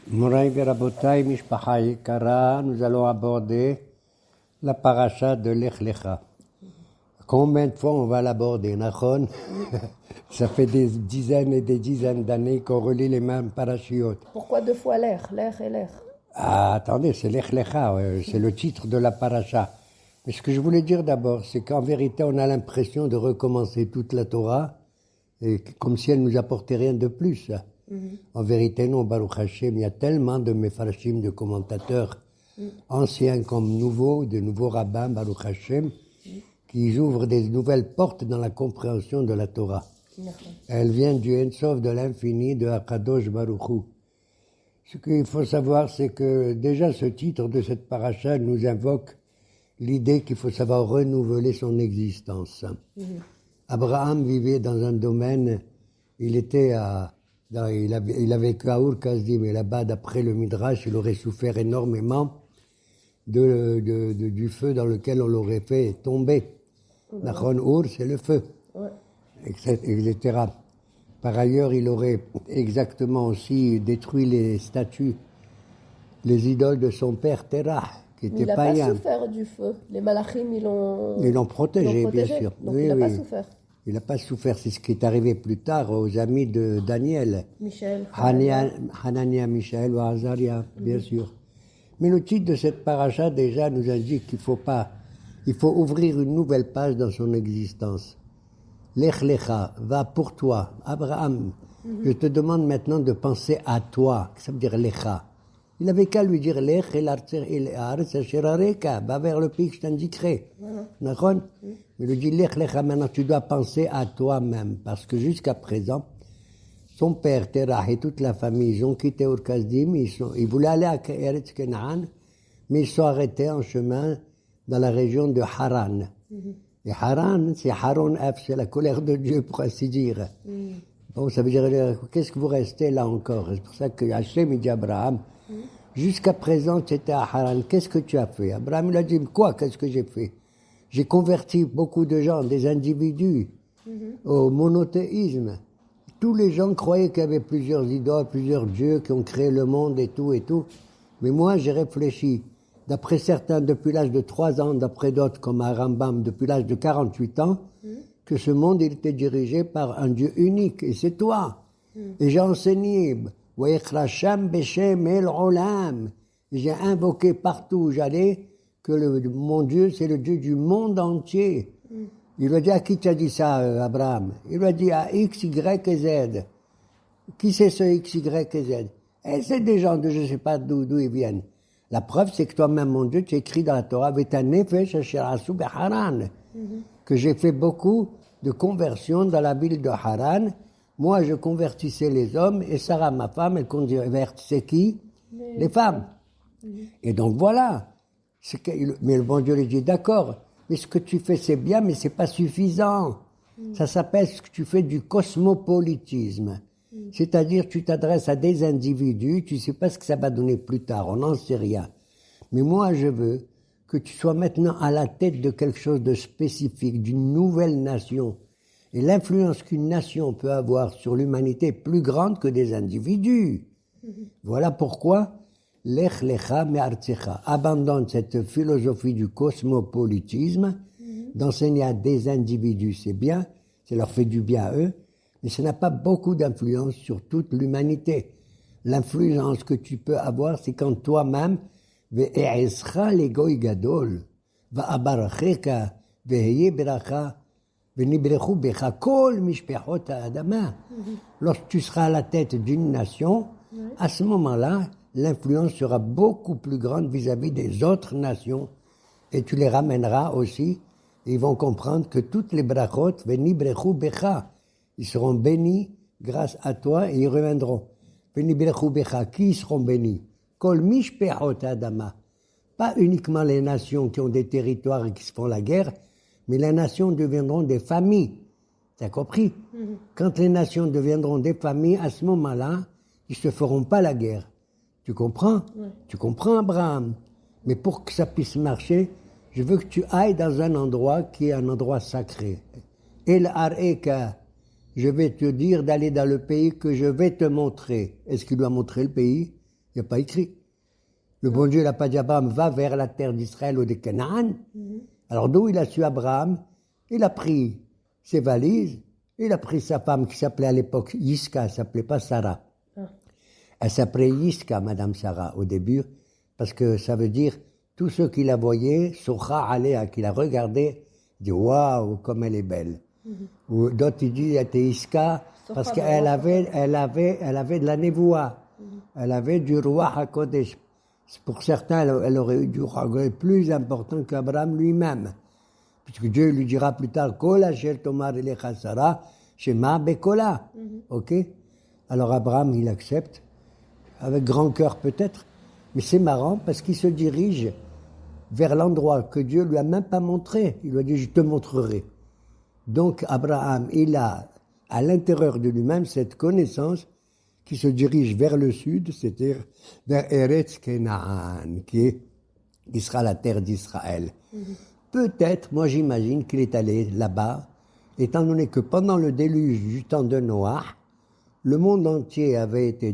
Moraï Verabotai Mishpacha Yekara, nous allons aborder la paracha de Lech Lecha. Combien de fois on va l'aborder, Nachon? Ça fait des dizaines et des dizaines d'années qu'on relit les mêmes parachiotes. Pourquoi deux fois Lech et Lech? Ah, attendez, c'est Lech Lecha, c'est le titre de la paracha. Mais ce que je voulais dire d'abord, c'est qu'en vérité, on a l'impression de recommencer toute la Torah, et comme si elle nous apportait rien de plus. En vérité, non, Baruch Hashem, il y a tellement de mefarshim, de commentateurs, anciens comme nouveaux, de nouveaux rabbins, Baruch Hashem, qui ouvrent des nouvelles portes dans la compréhension de la Torah. Elle vient du Ensof, de l'infini, de Akadosh Baruch Hu. Ce qu'il faut savoir, c'est que déjà ce titre de cette paracha nous invoque l'idée qu'il faut savoir renouveler son existence. Abraham vivait dans un domaine, il a vécu à Ur-Kasdim, et là-bas, d'après le Midrash, il aurait souffert énormément du feu dans lequel on l'aurait fait tomber. Nachon Ur, c'est le feu, etc. Par ailleurs, il aurait exactement aussi détruit les statues, les idoles de son père Terah, qui était païen. Il n'a pas souffert du feu. Les malachim, ils l'ont protégé, bien sûr. Donc il n'a pas souffert. Il n'a pas souffert. C'est ce qui est arrivé plus tard aux amis de Daniel. Michel. Hanania, Michel ou Azaria, bien sûr. Mais le titre de cette paracha, déjà, nous indique qu'il faut ouvrir une nouvelle page dans son existence. Lech Lecha, va pour toi. Abraham, je te demande maintenant de penser à toi. Ça veut dire Lecha. Il n'avait qu'à lui dire Lech el Artz asher areka, va vers le pays que je t'indiquerai. D'accord? Il lui dit Lech Lecha, maintenant tu dois penser à toi-même. Parce que jusqu'à présent, son père Terah et toute la famille, ils ont quitté Ur-Kasdim, ils voulaient aller à Eretz Kenaan, mais ils sont arrêtés en chemin dans la région de Haran. Et Haran, c'est Haron F, c'est la colère de Dieu, pour ainsi dire. Bon, ça veut dire, qu'est-ce que vous restez là encore? C'est pour ça que Hachem, il dit à Abraham, jusqu'à présent, tu étais à Haran, qu'est-ce que tu as fait? Abraham, il a dit, quoi, qu'est-ce que j'ai fait? J'ai converti beaucoup de gens, des individus, au monothéisme. Tous les gens croyaient qu'il y avait plusieurs idoles, plusieurs dieux qui ont créé le monde et tout et tout. Mais moi, j'ai réfléchi. D'après certains, depuis l'âge de 3 ans, d'après d'autres, comme à Rambam, depuis l'âge de 48 ans, que ce monde, il était dirigé par un Dieu unique, et c'est toi. Et j'ai enseigné, et j'ai invoqué partout où j'allais que mon Dieu, c'est le Dieu du monde entier. Il lui a dit, à qui tu as dit ça, Abraham? Il lui a dit, à X, Y et Z. Qui c'est ce X, Y et Z? Et c'est des gens de je ne sais pas d'où ils viennent. La preuve, c'est que toi-même, mon Dieu, tu écris dans la Torah, que j'ai fait beaucoup de conversions dans la ville de Haran. Moi, je convertissais les hommes, et Sarah, ma femme, elle convertissait qui? Les femmes. Et donc voilà. Mais le bon Dieu lui dit, d'accord, mais ce que tu fais, c'est bien, mais c'est pas suffisant. Ça s'appelle ce que tu fais du cosmopolitisme. C'est-à-dire, tu t'adresses à des individus, tu sais pas ce que ça va donner plus tard, on n'en sait rien. Mais moi, je veux que tu sois maintenant à la tête de quelque chose de spécifique, d'une nouvelle nation. Et l'influence qu'une nation peut avoir sur l'humanité est plus grande que des individus. Voilà pourquoi Lech Lecha me'artzecha. Abandonne cette philosophie du cosmopolitisme, d'enseigner à des individus, c'est bien, ça leur fait du bien à eux, mais ça n'a pas beaucoup d'influence sur toute l'humanité. L'influence que tu peux avoir, c'est quand toi-même, ve'e'escha legoy gadol, va'abaracheka, ve'heye beracha, ve'nibrechu becha kol mishpechot ha'adama. Lorsque tu seras à la tête d'une nation, à ce moment-là, l'influence sera beaucoup plus grande vis-à-vis des autres nations, et tu les ramèneras aussi, et ils vont comprendre que toutes les brachot, ve'nibrechu becha, ils seront bénis grâce à toi et ils reviendront. Qui seront bénis? Kol mishpechot adama. Pas uniquement les nations qui ont des territoires et qui se font la guerre, mais les nations deviendront des familles. Tu as compris? Quand les nations deviendront des familles, à ce moment-là, ils ne se feront pas la guerre. Tu comprends? Tu comprends, Abraham? Mais pour que ça puisse marcher, je veux que tu ailles dans un endroit qui est un endroit sacré. El Areka. Je vais te dire d'aller dans le pays que je vais te montrer. Est-ce qu'il doit montrer le pays? Il n'y a pas écrit. Le bon Dieu n'a pas dit à Abraham, va vers la terre d'Israël ou de Canaan. Alors d'où il a su Abraham? Il a pris ses valises, il a pris sa femme qui s'appelait à l'époque Yiska, elle ne s'appelait pas Sarah. Elle s'appelait Yiska, Madame Sarah, au début, parce que ça veut dire, tous ceux qui la voyaient, Socha Aléa, qui la regardaient, disent waouh, comme elle est belle. Ou d'autres, ils disent, elle était Yiska, parce qu'elle avait de la névoie. Elle avait du roi HaKodesh. Pour certains, elle aurait eu du roi plus important qu'Abraham lui-même. Puisque Dieu lui dira plus tard, Kol asher tomar elecha Sarah, shema bekola. Ok? Alors Abraham, il accepte, avec grand cœur peut-être, mais c'est marrant parce qu'il se dirige vers l'endroit que Dieu lui a même pas montré. Il lui a dit, je te montrerai. Donc Abraham, il a à l'intérieur de lui-même cette connaissance qui se dirige vers le sud, c'est-à-dire vers Eretz Kenaan, qui sera la terre d'Israël. Peut-être, moi j'imagine qu'il est allé là-bas, étant donné que pendant le déluge du temps de Noah, le monde entier avait été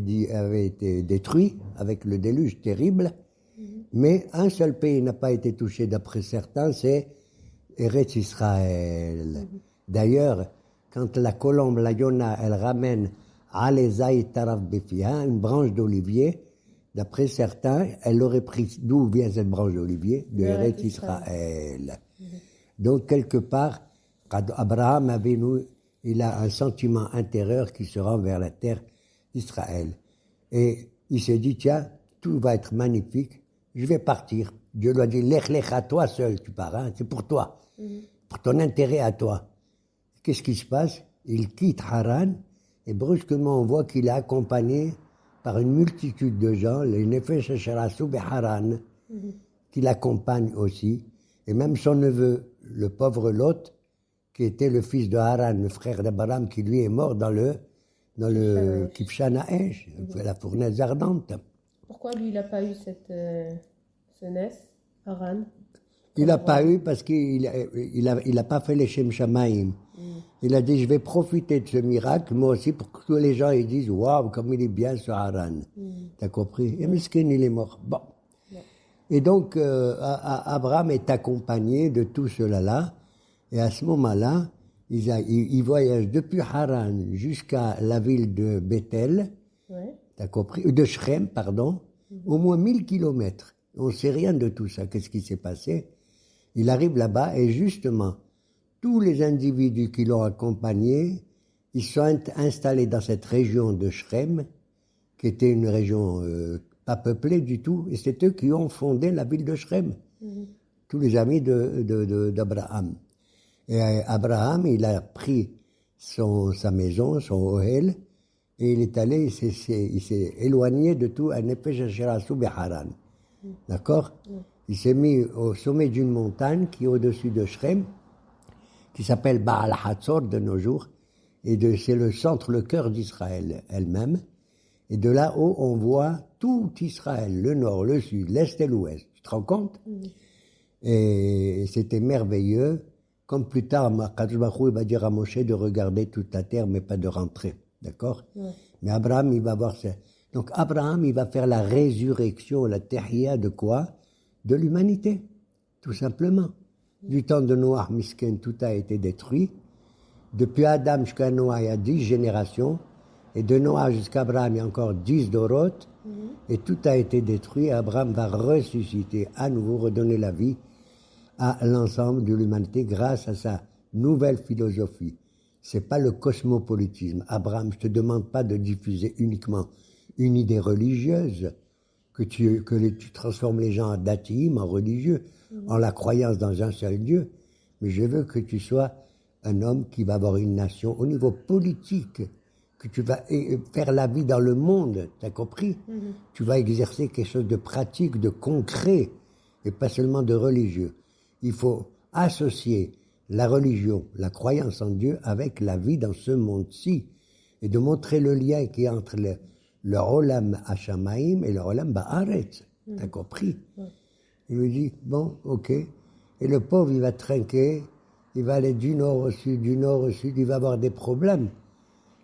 détruit avec le déluge terrible, mais un seul pays n'a pas été touché d'après certains, c'est Eretz Israël. D'ailleurs, quand la colombe, la Yona, elle ramène Alezai Taraf Befia, une branche d'olivier, d'après certains, elle aurait pris, d'où vient cette branche d'olivier? De Eretz Israël. Donc, quelque part, Abraham Avinu, il a un sentiment intérieur qui se rend vers la terre d'Israël. Et il s'est dit, tiens, tout va être magnifique, je vais partir. Dieu lui a dit, lech à toi seul, tu pars, hein, c'est pour toi, pour ton intérêt à toi. Qu'est-ce qui se passe? Il quitte Haran, et brusquement on voit qu'il est accompagné par une multitude de gens, les Nefesh Sharasu Beharan, qui l'accompagnent aussi, et même son neveu, le pauvre Lot, qui était le fils de Haran, le frère d'Abraham, qui lui est mort dans le Kibshan Ha'esh, la fournaise ardente. Pourquoi lui, il n'a pas eu cette naisse, Haran? Il n'a pas eu parce qu'il a pas fait les Shem Shamaim. Il a dit, je vais profiter de ce miracle, moi aussi, pour que tous les gens ils disent, waouh, comme il est bien ce Haran. T'as compris? Et Miskin, il est mort. Bon. Et donc, Abraham est accompagné de tout cela-là. Et à ce moment-là, il voyage depuis Haran jusqu'à la ville de Bethel. T'as compris? De Shrem, pardon. Au moins 1000 kilomètres. On ne sait rien de tout ça. Qu'est-ce qui s'est passé? Il arrive là-bas et justement, tous les individus qui l'ont accompagné, ils sont installés dans cette région de Shrem, qui était une région pas peuplée du tout, et c'est eux qui ont fondé la ville de Shrem, tous les amis d'Abraham. Et Abraham, il a pris sa maison, son Ohel, et il est allé, il s'est éloigné de tout, à Nefesh Sharasu Beharan. D'accord? Il s'est mis au sommet d'une montagne qui est au-dessus de Shrem, qui s'appelle Baal Hatzor de nos jours, et c'est le centre, le cœur d'Israël elle-même. Et de là-haut, on voit tout Israël, le nord, le sud, l'est et l'ouest. Tu te rends compte? Et c'était merveilleux. Comme plus tard, Kadosh Baruch Hu, il va dire à Moshe de regarder toute la terre, mais pas de rentrer. D'accord? Mais Abraham, il va voir ça. Donc Abraham, il va faire la résurrection, la tehia de quoi? De l'humanité, tout simplement. Du temps de Noah, Misken, tout a été détruit. Depuis Adam jusqu'à Noah, il y a 10 générations. Et de Noah jusqu'à Abraham, il y a encore 10 Doroth. Et tout a été détruit. Abraham va ressusciter, à nouveau redonner la vie à l'ensemble de l'humanité grâce à sa nouvelle philosophie. C'est pas le cosmopolitisme. Abraham, je te demande pas de diffuser uniquement une idée religieuse, que tu transformes les gens en datim, en religieux, en la croyance dans un seul Dieu. Mais je veux que tu sois un homme qui va avoir une nation au niveau politique, que tu vas faire la vie dans le monde, t'as compris? Tu vas exercer quelque chose de pratique, de concret, et pas seulement de religieux. Il faut associer la religion, la croyance en Dieu avec la vie dans ce monde-ci, et de montrer le lien qui est entre le Olam Hashamaim et le Olam Ba'aretz. T'as compris? Il lui dit, bon, ok. Et le pauvre, il va trinquer, il va aller du nord au sud, il va avoir des problèmes.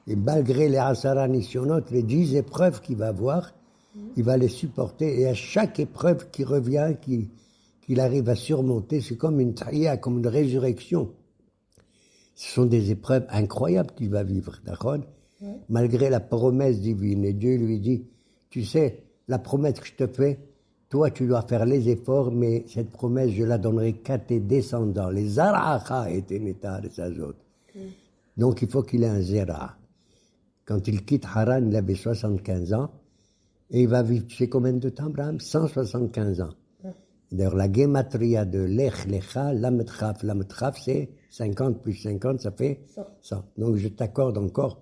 Et malgré les Asara Nisyonot, les 10 épreuves qu'il va avoir, il va les supporter. Et à chaque épreuve qui revient, qu'il arrive à surmonter, c'est comme une taïa, comme une résurrection. Ce sont des épreuves incroyables qu'il va vivre, d'accord? Malgré la promesse divine. Et Dieu lui dit, tu sais, la promesse que je te fais, toi tu dois faire les efforts, mais cette promesse, je la donnerai qu'à tes descendants. Les Zaracha étaient Netar et Sazot. Donc il faut qu'il ait un Zera. Quand il quitte Haran, il avait 75 ans. Et il va vivre, tu sais combien de temps, Abraham? 175 ans. D'ailleurs, la gematria de Lech, Lecha, Lametchaf, c'est 50 plus 50, ça fait 100. Donc je t'accorde encore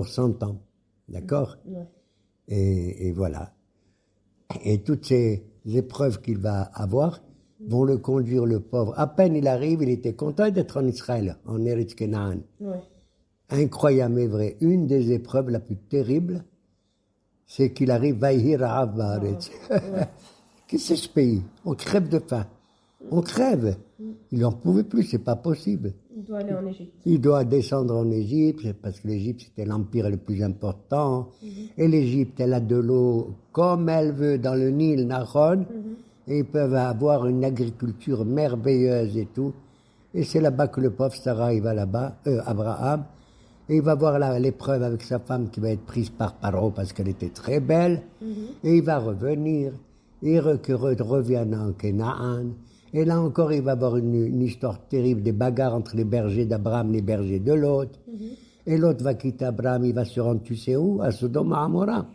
100 ans. D'accord? Et voilà. Et toutes ces épreuves qu'il va avoir vont le conduire, le pauvre. À peine il arrive, il était content d'être en Israël, en Eretz Kenaan. Incroyable mais vrai. Une des épreuves la plus terrible, c'est qu'il arrive, Vaïhi Ra'av Ba'aretz. Qu'est-ce que c'est ce pays? On crève de faim. On crève. Il n'en pouvait plus, c'est pas possible. Il doit aller en Égypte. Il doit descendre en Égypte, parce que l'Égypte c'était l'empire le plus important. Et l'Égypte, elle a de l'eau comme elle veut dans le Nil, Nahon. Et ils peuvent avoir une agriculture merveilleuse et tout. Et c'est là-bas que le pauvre Sarah, il va là-bas, Abraham. Et il va voir l'épreuve avec sa femme qui va être prise par Paro parce qu'elle était très belle. Et il va revenir. Et revient en Canaan. Et là encore, il va avoir une histoire terrible, des bagarres entre les bergers d'Abraham et les bergers de l'autre. Et l'autre va quitter Abraham, il va se rendre, tu sais où? À Sodome et Amora.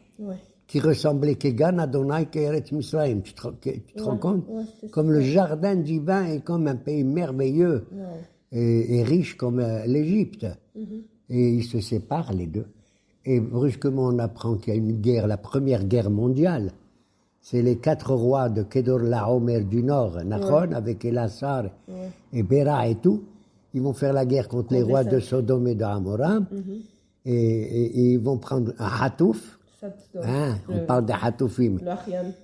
Qui ressemblait qu'Egan, Adonai, qu'Eretz Misraïm. Tu te rends compte? Comme le jardin divin est comme un pays merveilleux et riche comme l'Égypte. Et ils se séparent, les deux. Et brusquement, on apprend qu'il y a une guerre, la première guerre mondiale. C'est les 4 rois de Kedor Laomer du Nord, Nachon, avec Elassar et Béra et tout. Ils vont faire la guerre contre les rois de Sodome et d'Amora. Et ils vont prendre un Hatouf. On parle de Hatoufim.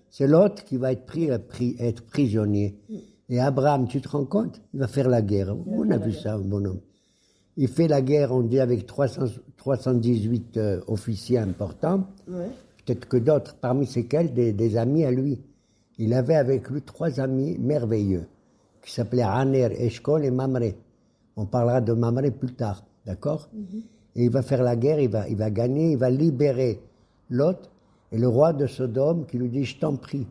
C'est l'autre qui va être prisonnier. Et Abraham, tu te rends compte? Il va faire la guerre. On a vu ça, bonhomme. Il fait la guerre, on dit, avec 318 officiers importants. Peut-être que d'autres, parmi lesquels des amis à lui. Il avait avec lui 3 amis merveilleux, qui s'appelaient Aner, Eshkol et Mamré. On parlera de Mamré plus tard, d'accord? Et il va faire la guerre, il va gagner, il va libérer Lot, et le roi de Sodome qui lui dit, je t'en prie,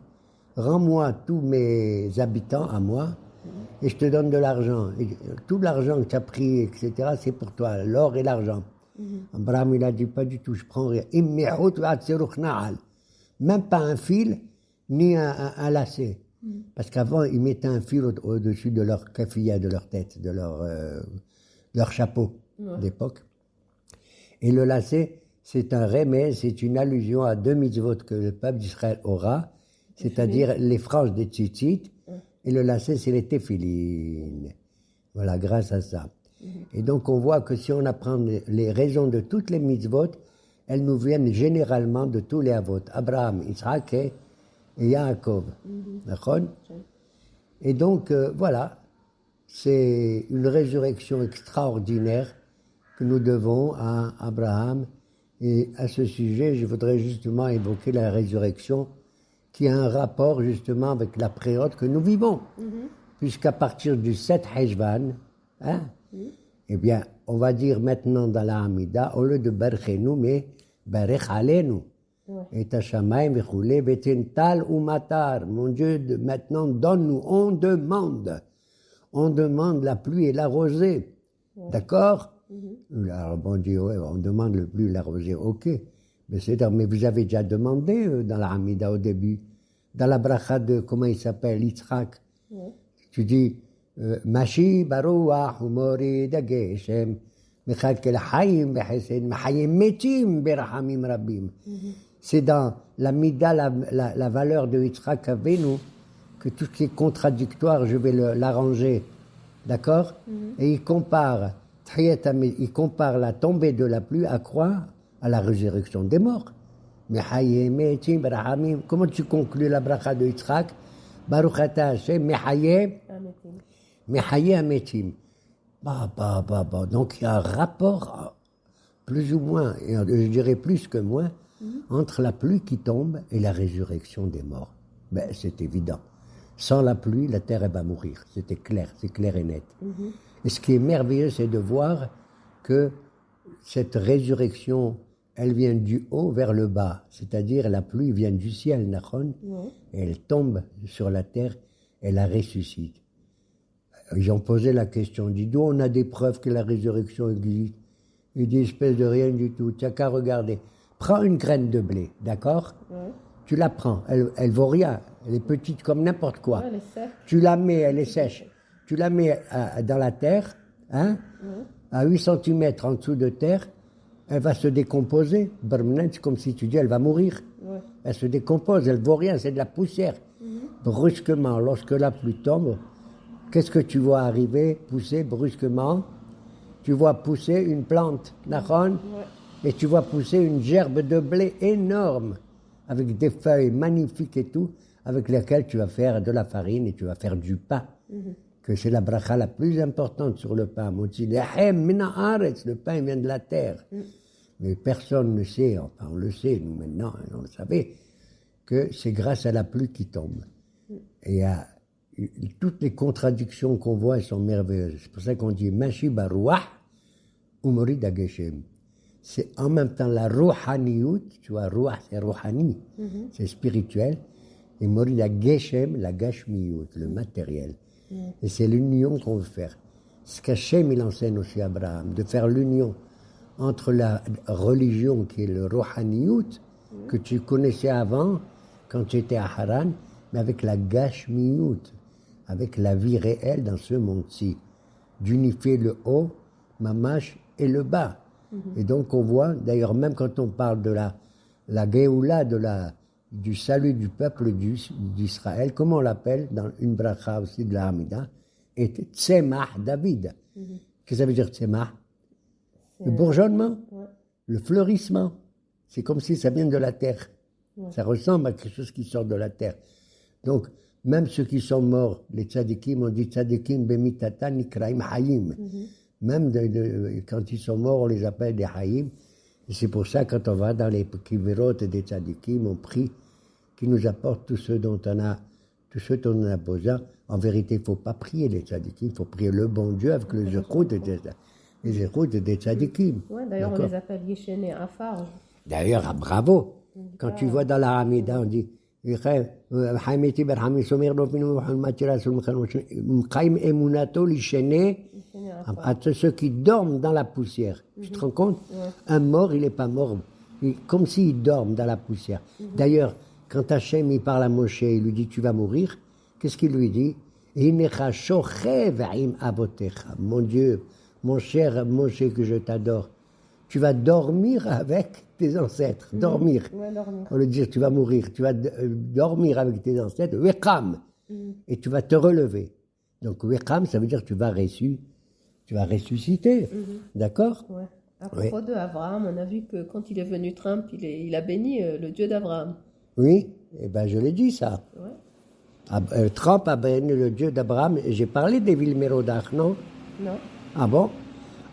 rends-moi tous mes habitants à moi, et je te donne de l'argent. Et tout l'argent que tu as pris, etc., c'est pour toi, l'or et l'argent. Abraham, il a dit, pas du tout, je prends rien. Même pas un fil, ni un lacet. Parce qu'avant, ils mettaient un fil au-dessus de leur kafia, de leur tête, de leur chapeau d'époque. Et le lacet, c'est un remède, c'est une allusion à 2 mitzvot que le peuple d'Israël aura, c'est-à-dire les franges des tzitzit, et le lacet, c'est les téphilines. Voilà, grâce à ça. Et donc, on voit que si on apprend les raisons de toutes les mitzvot, elles nous viennent généralement de tous les avot. Abraham, Isaac et Yaakov. D'accord? Et donc, voilà, c'est une résurrection extraordinaire que nous devons à Abraham. Et à ce sujet, je voudrais justement évoquer la résurrection qui a un rapport justement avec la période que nous vivons. Puisqu'à partir du 7 Heshvan, eh bien, on va dire maintenant dans la Hamida, au lieu de Berchenu, mais Berech Alenu. Et Tashamayim, Vechule, Vetental ou Matar. Mon Dieu, maintenant, donne-nous. On demande la pluie et la rosée. D'accord? Alors, bon Dieu, on demande le pluie et la rosée, ok. Mais vous avez déjà demandé dans la Hamida au début, dans la bracha de, comment il s'appelle, Yitzhak. Tu dis, Mashi baruach umori dageshem, mechalkel hayim bechesed, mechayim metim berachamim rabim. C'est dans la mida, la valeur de Yitzhak Avenu, que tout ce qui est contradictoire, je vais l'arranger. D'accord? Et il compare la tombée de la pluie à quoi? À la résurrection des morts. Comment tu conclus la bracha de Yitzhak? Baruch ata Hashem, Mehaye Ametim. Donc il y a un rapport, plus ou moins, et je dirais plus que moins, entre la pluie qui tombe et la résurrection des morts. Ben, c'est évident. Sans la pluie, la terre elle va mourir. C'était clair, c'est clair et net. Et ce qui est merveilleux, c'est de voir que cette résurrection, elle vient du haut vers le bas. C'est-à-dire la pluie vient du ciel, Nachon, et elle tombe sur la terre et la ressuscite. Ils ont posé la question, dit d'où on a des preuves que la résurrection existe? Il dit espèce de rien du tout, tu n'as qu'à regarder. Prends une graine de blé, d'accord? Tu la prends, elle vaut rien, elle est petite comme n'importe quoi. Elle est sèche. Tu la mets, elle est sèche. Tu la mets dans la terre, hein, à 8 cm en dessous de terre, elle va se décomposer. C'est comme si tu dis, elle va mourir. Elle se décompose, elle vaut rien, c'est de la poussière. Brusquement, lorsque la pluie tombe, qu'est-ce que tu vois arriver, pousser brusquement? Tu vois pousser une plante, Nachon, et tu vois pousser une gerbe de blé énorme, avec des feuilles magnifiques et tout, avec lesquelles tu vas faire de la farine et tu vas faire du pain. Que c'est la bracha la plus importante sur le pain. Le pain vient de la terre. Mais personne ne sait, enfin on le sait, nous maintenant, on le savait, que c'est grâce à la pluie qui tombe. Et toutes les contradictions qu'on voit, elles sont merveilleuses. C'est pour ça qu'on dit Mashi Barouah ou Morid Ageshem. C'est en même temps la Rouhaniyut, tu vois, Rouah c'est Rouhani, c'est spirituel, et Morid Ageshem, la Gashmiyut, le matériel. Et c'est l'union qu'on veut faire. Ce qu'Hachem il enseigne aussi à Abraham, de faire l'union entre la religion qui est le Rouhaniyut, que tu connaissais avant, quand tu étais à Haran, mais avec la Gashmiyut, avec la vie réelle dans ce monde-ci, d'unifier le haut, Mamash, et le bas. Et donc on voit, d'ailleurs même quand on parle de la Géoula, du salut du peuple d'Israël, comment on l'appelle dans une bracha aussi de la Hamida, et Tzemach David. Qu'est-ce que ça veut dire Tzemach? Le bourgeonnement, le fleurissement. C'est comme si ça vient de la terre. Ça ressemble à quelque chose qui sort de la terre. Donc, même ceux qui sont morts, les tzadikim, on dit tzadikim bemitata nikraim hayim. Même quand ils sont morts, on les appelle des hayim. Et c'est pour ça, quand on va dans les kivirot des tzadikim, on prie qu'ils nous apportent tout ce dont on a besoin. En vérité, il ne faut pas prier les tzadikim, il faut prier le bon Dieu avec les écoutes des tzadikim. Ouais, d'ailleurs, on les appelle Yeshene Afar. D'ailleurs, bravo. Quand tu vois dans la Hamida, on dit à ceux qui dorment dans la poussière. Tu te rends compte? Un mort, il n'est pas mort. Comme s'il dorme dans la poussière. D'ailleurs, quand Hachem il parle à Moshe, il lui dit tu vas mourir, qu'est-ce qu'il lui dit? Mon Dieu, mon cher Moshe que je t'adore, tu vas dormir avec tes ancêtres. Dormir. Ouais, dormir. On veut dire tu vas mourir, tu vas dormir avec tes ancêtres. Wekam. Et tu vas te relever. Donc Wekam, ça veut dire tu vas ressusciter. Ouais. D'accord? À propos de Abraham, on a vu que quand il est venu Trump, il a béni le Dieu d'Abraham. Oui, eh ben je l'ai dit ça. Ouais. Trump a béni le Dieu d'Abraham. J'ai parlé des villes Mérodach, non? Non. Ah bon?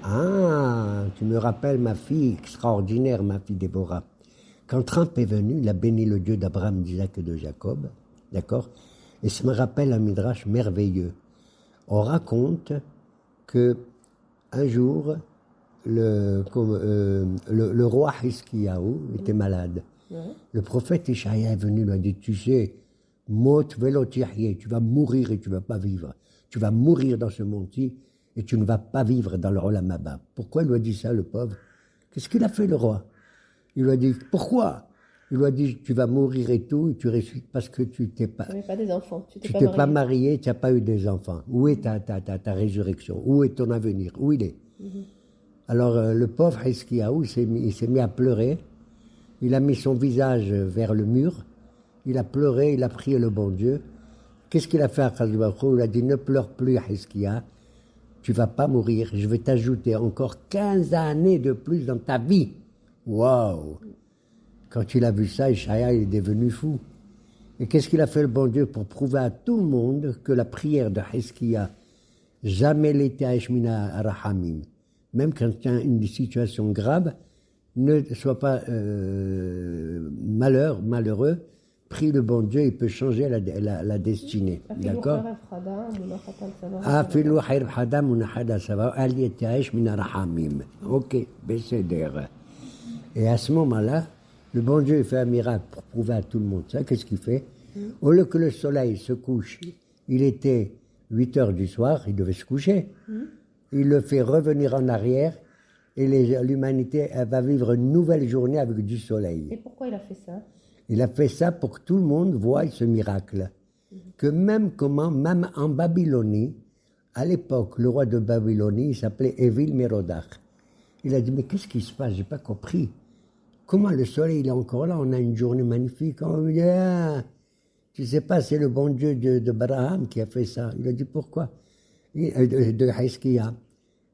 Ah, tu me rappelles ma fille extraordinaire, ma fille Déborah. Quand Trump est venu, il a béni le Dieu d'Abraham, d'Isaac et de Jacob. D'accord? Et ça me rappelle un midrash merveilleux. On raconte que un jour, le roi Hiskiyahu était malade. Le prophète Ishaïa est venu, lui a dit, tu sais, mot velotihye, tu vas mourir et tu ne vas pas vivre. Tu vas mourir dans ce monde-ci et tu ne vas pas vivre dans le Olam Haba. Pourquoi il lui a dit ça, le pauvre? Qu'est-ce qu'il a fait, le roi? Il lui a dit, pourquoi? Il lui a dit, tu vas mourir et tout, et tu ressuscites parce que tu t'es pas... Tu n'avais pas des enfants, tu t'es pas marié, tu n'as pas eu des enfants. Où est ta résurrection? Où est ton avenir? Où il est? Alors, le pauvre Hiskiyahu, il s'est mis à pleurer. Il a mis son visage vers le mur. Il a pleuré, il a prié le bon Dieu. Qu'est-ce qu'il a fait à Akadosh Baruch Hu? Il a dit, ne pleure plus, Hiskiyahu. Tu vas pas mourir. Je vais t'ajouter encore 15 années de plus dans ta vie. Waouh! Quand il a vu ça, Ishaïa, il est devenu fou. Et qu'est-ce qu'il a fait le bon Dieu pour prouver à tout le monde que la prière de Hiskiyahu, jamais l'était à Eshmina Arahamim. Même quand il y a une situation grave, ne sois pas malheureux, prie le bon Dieu, il peut changer la destinée. D'accord? אפילו חרב חדם ונחד הסבא, אל יתייאש מן הרחמים. Ok, בסדר. Et à ce moment-là, le bon Dieu fait un miracle pour prouver à tout le monde ça. Qu'est-ce qu'il fait? Au lieu que le soleil se couche, il était 8 heures du soir, il devait se coucher. Il le fait revenir en arrière et l'humanité va vivre une nouvelle journée avec du soleil. Et pourquoi il a fait ça? Il a fait ça pour que tout le monde voie ce miracle. Que même en Babylonie, à l'époque, le roi de Babylonie, il s'appelait Evil Merodach. Il a dit, mais qu'est-ce qui se passe? J'ai pas compris. Comment le soleil, il est encore là? On a une journée magnifique. Oh, yeah. Tu sais pas, c'est le bon Dieu de Abraham qui a fait ça. Il a dit, pourquoi? De Hizkiya.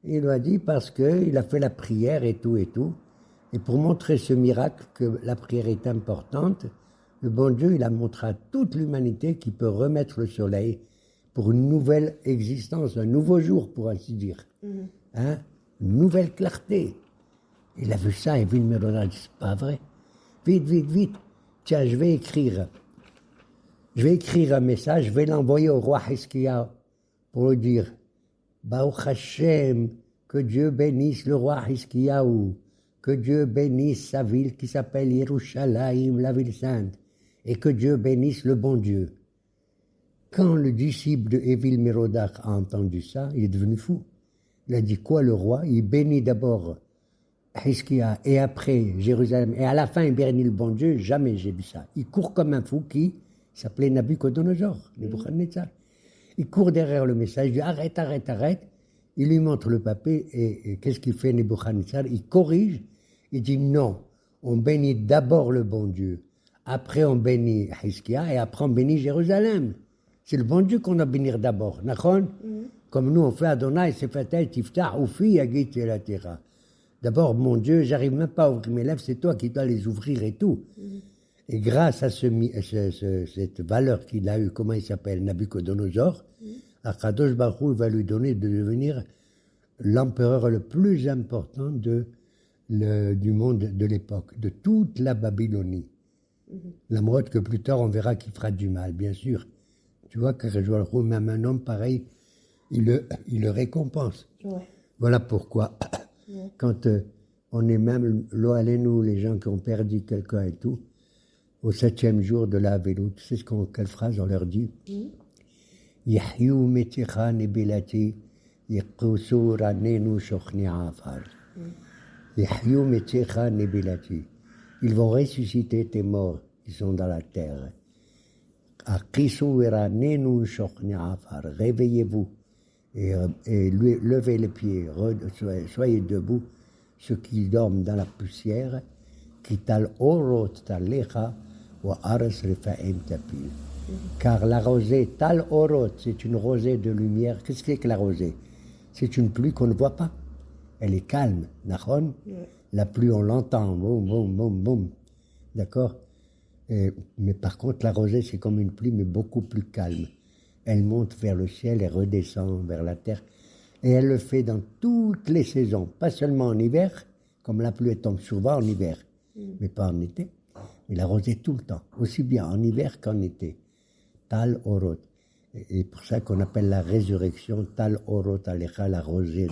Il lui a dit, parce qu'il a fait la prière et tout et tout. Et pour montrer ce miracle, que la prière est importante, le bon Dieu, il a montré à toute l'humanité qu'il peut remettre le soleil pour une nouvelle existence, un nouveau jour, pour ainsi dire. Hein? Une nouvelle clarté. Il a vu ça et Evil Merodach dit, c'est pas vrai. Vite, vite, vite. Tiens, je vais écrire un message, je vais l'envoyer au roi Hizkiya pour lui dire, Baruch Hashem, que Dieu bénisse le roi Hizkiyahu, que Dieu bénisse sa ville qui s'appelle Yerushalayim, la ville sainte, et que Dieu bénisse le bon Dieu. Quand le disciple de Evil Merodach a entendu ça, il est devenu fou. Il a dit quoi le roi? Il bénit d'abord Hizkiya et après Jérusalem, et à la fin il bénit le bon Dieu. Jamais j'ai vu ça. Il court comme un fou qui s'appelait Nabucodonosor, Nebuchadnezzar. Il court derrière le message, il dit arrête, arrête, arrête. Il lui montre le papier et qu'est-ce qu'il fait Nebuchadnezzar? Il corrige, il dit non, on bénit d'abord le bon Dieu, après on bénit Hizkiya et après on bénit Jérusalem. C'est le bon Dieu qu'on doit bénir d'abord, d'accord? Comme nous on fait Adonai, Sefatei, Tiftah, Ufi, Yagit, Elatera. D'abord, mon Dieu, j'arrive même pas à ouvrir mes lèvres, c'est toi qui dois les ouvrir et tout. Et grâce à cette valeur qu'il a eue, comment il s'appelle, Nabucodonosor, Akadosh Baruch Hu va lui donner de devenir l'empereur le plus important du monde de l'époque, de toute la Babylonie. La mode que plus tard on verra qu'il fera du mal, bien sûr. Tu vois, Akadosh Baruch Hu, même un homme pareil, il le récompense. Ouais. Voilà pourquoi, quand on est même, nous, les gens qui ont perdu quelqu'un et tout, au 7e jour de la Vélo, tu sais quelle phrase on leur dit? Yahyu meticha nebelati, yekusu ranenu shochni afar. Yahyu meticha nebelati. Ils vont ressusciter tes morts qui sont dans la terre. Akisu ranenu shochni afar. Réveillez-vous et levez les pieds, soyez debout, ceux qui dorment dans la poussière, qui tal orot talecha. Car la rosée, tal orot, c'est une rosée de lumière. Qu'est-ce que c'est que la rosée? C'est une pluie qu'on ne voit pas. Elle est calme, nachon. La pluie, on l'entend, boum, boum, boum, boum. D'accord? Mais par contre, la rosée, c'est comme une pluie, mais beaucoup plus calme. Elle monte vers le ciel et redescend vers la terre. Et elle le fait dans toutes les saisons, pas seulement en hiver, comme la pluie tombe souvent en hiver, mais pas en été. Mais la rosée tout le temps, aussi bien en hiver qu'en été. Tal orot. Et pour ça qu'on appelle la résurrection Tal orot alecha, la rosée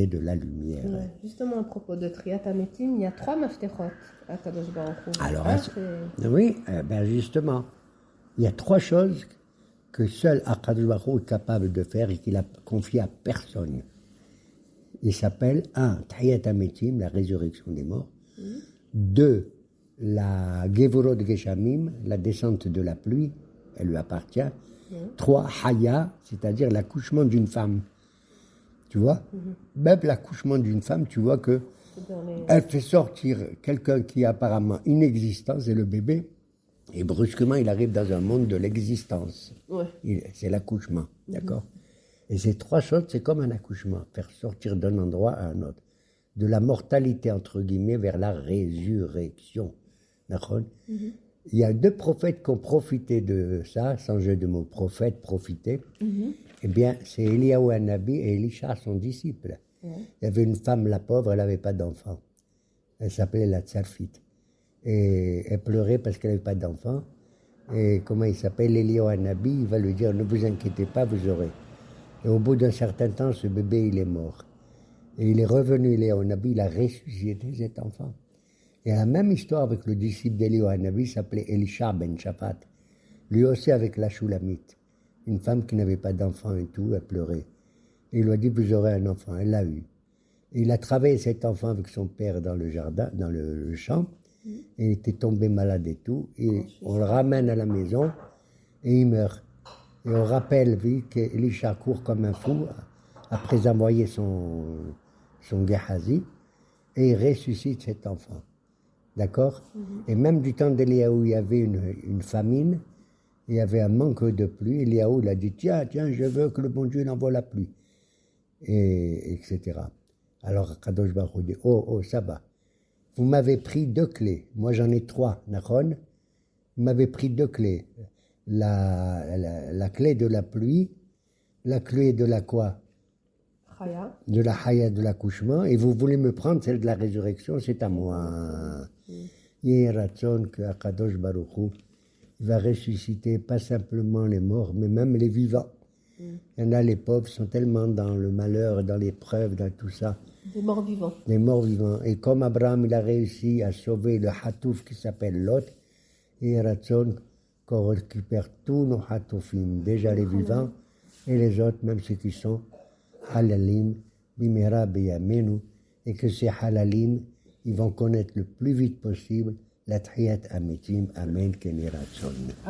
de la lumière. Ouais. Justement, à propos de Triat Hametim, il y a 3 maftechot à Kadosh Baruch Hu. Alors, oui, justement, il y a 3 choses que seul Akadosh Baruch Hu est capable de faire et qu'il a confié à personne. Il s'appelle 1. Triat Hametim, la résurrection des morts. 2. La Gevurot Geshamim, la descente de la pluie, elle lui appartient. 3. Haya, c'est-à-dire l'accouchement d'une femme. Tu vois? Même l'accouchement d'une femme, tu vois que elle fait sortir quelqu'un qui est apparemment inexistant, c'est le bébé, et brusquement il arrive dans un monde de l'existence. C'est l'accouchement, d'accord? Et ces 3 choses, c'est comme un accouchement, faire sortir d'un endroit à un autre. De la mortalité, entre guillemets, vers la résurrection. D'accord? Il y a 2 prophètes qui ont profité de ça, sans jeu de mots, prophète, profiter. Eh bien, c'est Eliyahu Hanabi et Elisha, son disciple. Il y avait une femme, la pauvre, elle n'avait pas d'enfant. Elle s'appelait la Tsarfite. Et elle pleurait parce qu'elle n'avait pas d'enfant. Et comment il s'appelle, Eliyahu Hanabi, il va lui dire, ne vous inquiétez pas, vous aurez. Et au bout d'un certain temps, ce bébé, il est mort. Et il est revenu, Eliyahu Hanabi, il a ressuscité cet enfant. Et la même histoire avec le disciple d'Eliyahu Hanabi s'appelait Elisha ben Shaphat. Lui aussi avec la Shulamite. Une femme qui n'avait pas d'enfant et tout, elle pleurait. Et il lui a dit, vous aurez un enfant. Elle l'a eu. Et il a travaillé cet enfant avec son père dans le jardin, dans le champ. Et il était tombé malade et tout. Et on le ramène à la maison et il meurt. Et on rappelle, vu qu'Elisha court comme un fou après envoyer son Gehazi et il ressuscite cet enfant. D'accord? Et même du temps d'Eliyahu, il y avait une famine, il y avait un manque de pluie. Eliyahu, il a dit, tiens, je veux que le bon Dieu envoie la pluie. Et etc. Alors Kadosh Baruch Hu dit, oh, ça va. Vous m'avez pris 2 clés. Moi, j'en ai 3, Nachon. Vous m'avez pris 2 clés. La clé de la pluie, la clé de la quoi? Chaya. De la Haya, de l'accouchement. Et vous voulez me prendre celle de la résurrection, c'est à moi. Il y a raison que Kadosh Baruch Hu va ressusciter pas simplement les morts, mais même les vivants. Il y en a, les pauvres sont tellement dans le malheur, dans l'épreuve, dans tout ça. Des morts vivants. Des morts vivants. Et comme Abraham, il a réussi à sauver le Hatouf qui s'appelle Lot, et Ratson, qu'on récupère tous nos Hatoufim, déjà les vivants, et les autres, même ceux qui sont Halalim, Bimera Beyamenu, et que ces Halalim, ils vont connaître le plus vite possible la Tchiyat Amitim. Amen, Keni Ratson.